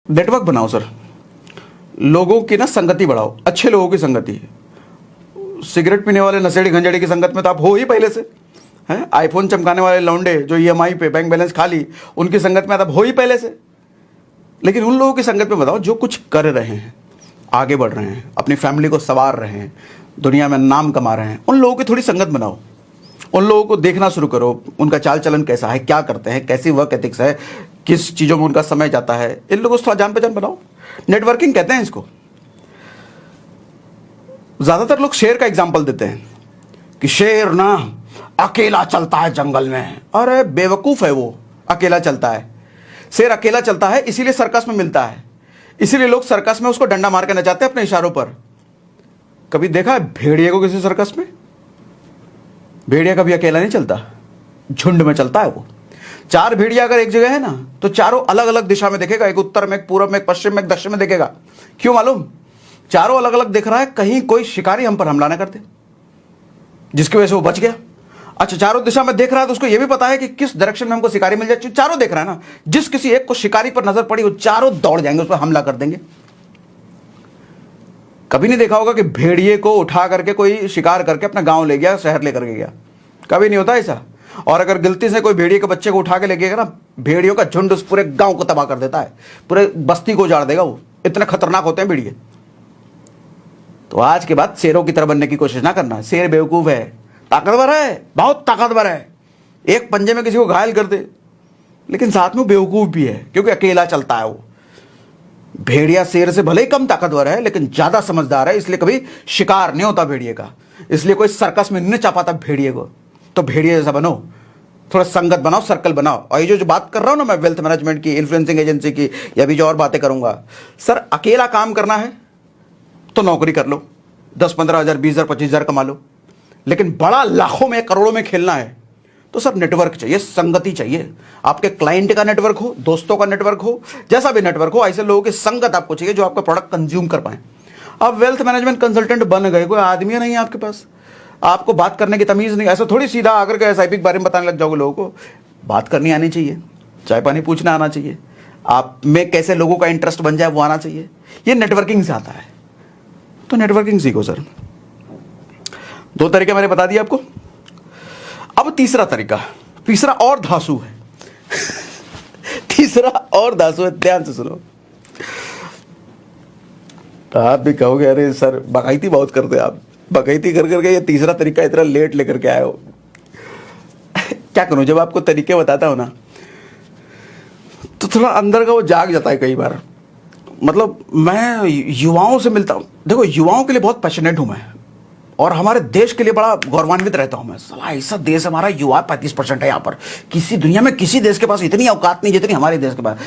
Network बनाओ sir, लोगों की ना संगति बढ़ाओ, अच्छे लोगों की संगति। सिगरेट पीने वाले नशेड़ी गंजेड़ी की संगत में तो आप हो ही पहले से हैं। आईफोन चमकाने वाले लौंडे जो ईएमआई पे बैंक बैलेंस खाली, उनकी संगत में आप हो ही पहले से। लेकिन उन लोगों की संगत में बताओ जो कुछ कर रहे हैं, आगे बढ़ रहे हैं, अपनी फैमिली को संवार रहे हैं, दुनिया में नाम कमा रहे हैं, उन लोगों की थोड़ी संगत बनाओ। उन लोगों को देखना शुरू करो, उनका चाल चलन कैसा है, क्या करते हैं, कैसी वर्क एथिक्स है, किस चीज़ों में उनका समय जाता है। इन लोगों से थोड़ा जान पहचान बनाओ। नेटवर्किंग कहते हैं इसको। ज़्यादातर लोग शेर का एग्जाम्पल देते हैं कि शेर ना अकेला चलता है जंगल में। अरे बेवकूफ़ है वो, अकेला चलता है। शेर अकेला चलता है इसीलिए सर्कस में मिलता है, इसीलिए लोग सर्कस में उसको डंडा मार के नचाते हैं अपने इशारों पर। कभी देखा है भेड़िए को किसी सर्कस में? भेड़िया कभी अकेला नहीं चलता, झुंड में चलता है वो। चार भेड़िया अगर एक जगह है ना तो चारों अलग अलग दिशा में देखेगा, एक उत्तर में, एक पूर्व में, एक पश्चिम में, एक दक्षिण में देखेगा। क्यों मालूम? चारों अलग अलग दिख रहा है, कहीं कोई शिकारी हम पर हमला ना कर दे, जिसकी वजह से वो बच गया। अच्छा, चारों दिशा में देख रहा है तो उसको यह भी पता है कि किस डायरेक्शन में हमको शिकारी मिल जाए। चारों देख रहा है ना, जिस किसी एक को शिकारी पर नजर पड़ी वो चारों दौड़ जाएंगे, उस पर हमला कर देंगे। कभी नहीं देखा होगा कि भेड़िए को उठा करके कोई शिकार करके अपना गांव ले गया, शहर लेकर के गया, कभी नहीं होता ऐसा। और अगर गलती से कोई भेड़िए के बच्चे को उठा के ले गया ना, भेड़ियों का झुंड उस पूरे गांव को तबाह कर देता है, पूरे बस्ती को उजाड़ देगा वो। इतने खतरनाक होते हैं भेड़िए। तो आज के बाद शेरों की तरह बनने की कोशिश ना करना। शेर बेवकूफ है, ताकतवर है, बहुत ताकतवर है, एक पंजे में किसी को घायल कर दे, लेकिन साथ में बेवकूफ भी है क्योंकि अकेला चलता है वो। भेड़िया शेर से भले ही कम ताकतवर है लेकिन ज्यादा समझदार है, इसलिए कभी शिकार नहीं होता भेड़िए का, इसलिए कोई सर्कस में नहीं चापाता भेड़िए को। तो भेड़िए जैसा बनो, थोड़ा संगत बनाओ, सर्कल बनाओ। और ये जो बात कर रहा हूं ना मैं, वेल्थ मैनेजमेंट की, इन्फ्लुएंसिंग एजेंसी की, या भी जो और बातें करूंगा, सर अकेला काम करना है तो नौकरी कर लो, 10-15 हज़ार, 20 हज़ार, 25 हज़ार कमा लो। लेकिन बड़ा लाखों में, करोड़ों में खेलना है तो सर नेटवर्क चाहिए, संगति चाहिए। आपके क्लाइंट का नेटवर्क हो, दोस्तों का नेटवर्क हो, जैसा भी नेटवर्क हो, ऐसे लोगों की संगत आपको चाहिए जो आपका प्रोडक्ट कंज्यूम कर पाए। अब वेल्थ मैनेजमेंट कंसल्टेंट बन गए, कोई आदमी नहीं है आपके पास, आपको बात करने की तमीज़ नहीं। ऐसा थोड़ी सीधा आकर के एसआईपी के बारे में बताने लग जाओगे लोगों को। बात करनी आनी चाहिए, चाय पानी पूछना आना चाहिए, आप में कैसे लोगों का इंटरेस्ट बन जाए वो आना चाहिए। ये नेटवर्किंग से आता है। तो नेटवर्किंग सीखो सर। 2 तरीके मैंने बता दिए आपको। अब तीसरा तरीका, तीसरा और धांसू है तीसरा और धांसू है, ध्यान से सुनो। आप भी कहोगे अरे सर बगाइती बहुत करते आप, बगाइती कर करके ये तीसरा तरीका इतना लेट लेकर के आए हो। क्या करूं, जब आपको तरीके बताता हूं ना तो थोड़ा अंदर का वो जाग जाता है कई बार। मतलब मैं युवाओं से मिलता हूं, देखो युवाओं के लिए बहुत पैशनेट हूं मैं, और हमारे देश के लिए बड़ा गौरवान्वित रहता हूं मैं। साला ऐसा देश हमारा, युवा 35% है यहाँ पर। किसी दुनिया में किसी देश के पास इतनी औकात नहीं जितनी हमारे देश के पास।